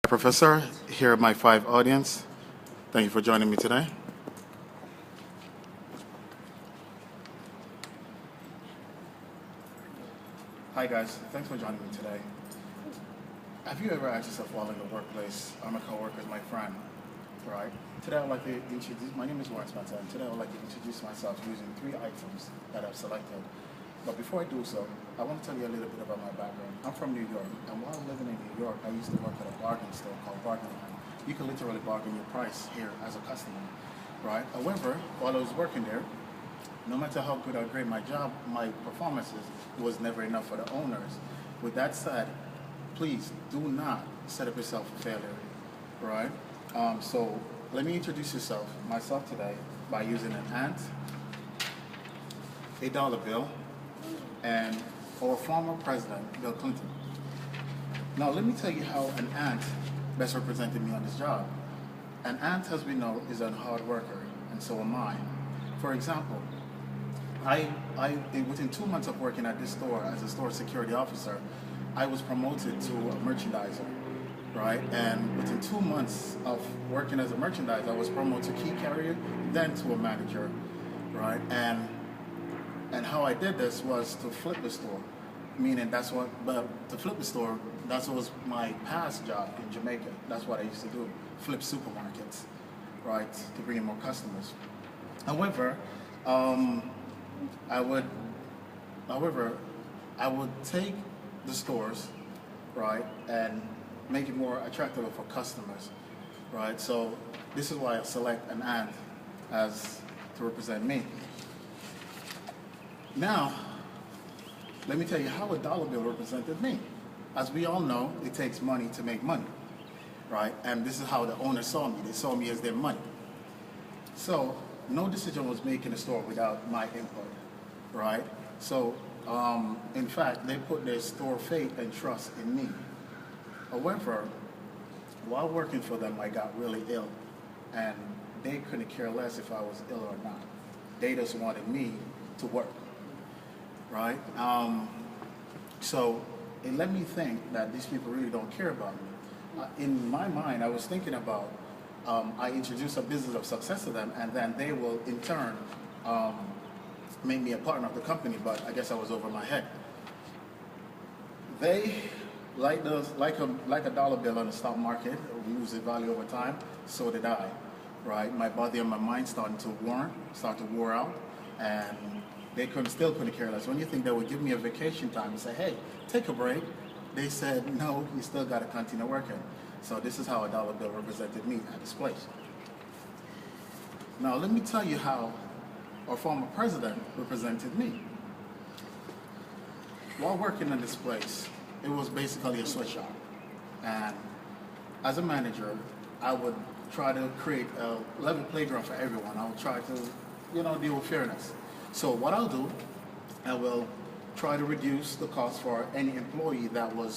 Professor, here are my 5 audience. Thank you for joining me today. Hi guys, thanks for joining me today. Have you ever asked yourself while in the workplace, I'm a coworker, my friend, right? Today I would like to introduce, my name is Lawrence Spencer, and today I would like to introduce myself using 3 items that I've selected. But before I do so, I want to tell you a little bit about my background. I'm from New York, and while living in New York, I used to work at a bargain store called Bargain Line. You can literally bargain your price here as a customer, right? However, while I was working there, no matter how good or great my job, my performances was never enough for the owners. With that said, please do not set up yourself for failure, right? So let me introduce myself today by using an ant, a dollar bill, and our former president, Bill Clinton. Now let me tell you how an ant best represented me on this job. An ant, as we know, is a hard worker, and so am I. For example, within 2 months of working at this store as a store security officer, I was promoted to a merchandiser, right? And within 2 months of working as a merchandiser, I was promoted to key carrier, then to a manager, right? And how I did this was to flip the store, meaning to flip the store, that was my past job in Jamaica. That's what I used to do, flip supermarkets, right, to bring in more customers. However, I would take the stores, right, and make it more attractive for customers, right? So this is why I select an ant as to represent me. Now, let me tell you how a dollar bill represented me. As we all know, it takes money to make money, right? And this is how the owners saw me. They saw me as their money. So no decision was made in the store without my input, right? So in fact, they put their store faith and trust in me. However, while working for them, I got really ill, and they couldn't care less if I was ill or not. They just wanted me to work, right? So it let me think that these people really don't care about me. In my mind, I was thinking about I introduce a business of success to them, and then they will in turn make me a partner of the company, but I guess I was over my head. They, like a dollar bill on the stock market, lose its value over time, so did I, right? My body and my mind started to wear out, and they still couldn't care less. When you think they would give me a vacation time and say, hey, take a break, they said, no, you still got to continue working. So this is how a dollar bill represented me at this place. Now let me tell you how our former president represented me. While working in this place, it was basically a sweatshop. And as a manager, I would try to create a level playground for everyone. I would try to, deal with fairness. So what I'll do, I will try to reduce the cost for any employee that wanted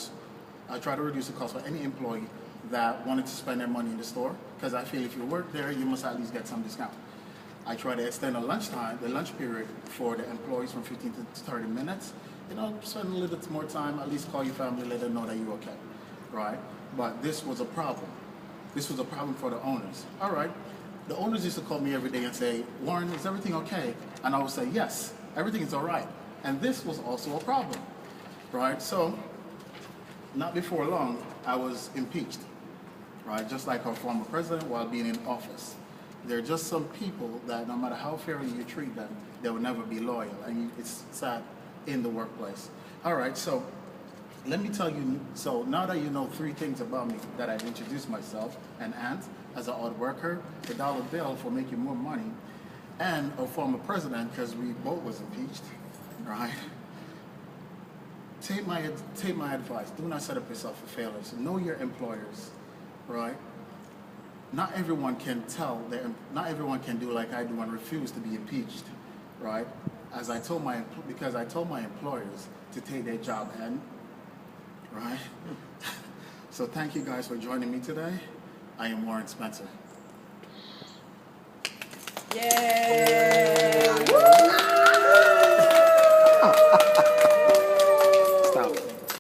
to spend their money in the store, because I feel if you work there, you must at least get some discount. I try to extend the lunch period for the employees from 15 to 30 minutes. Spend a little bit more time, at least call your family, let them know that you're okay, right? But this was a problem. This was a problem for the owners. All right, the owners used to call me every day and say, Warren, is everything okay? And I would say, yes, everything is all right. And this was also a problem, right? So, not before long, I was impeached, right? Just like our former president while being in office. There are just some people that no matter how fairly you treat them, they will never be loyal. And it's sad in the workplace. All right, so let me tell you, so now that you know 3 things about me that I've introduced myself, an ant as an hard worker, the dollar bill for making more money, and a former president because we both was impeached, right? Take my advice. Do not set up yourself for failures. Know your employers, right? Not everyone can do like I do and refuse to be impeached, right? Because I told my employers to take their job in, right? So thank you guys for joining me today. I am Warren Spencer. Yay!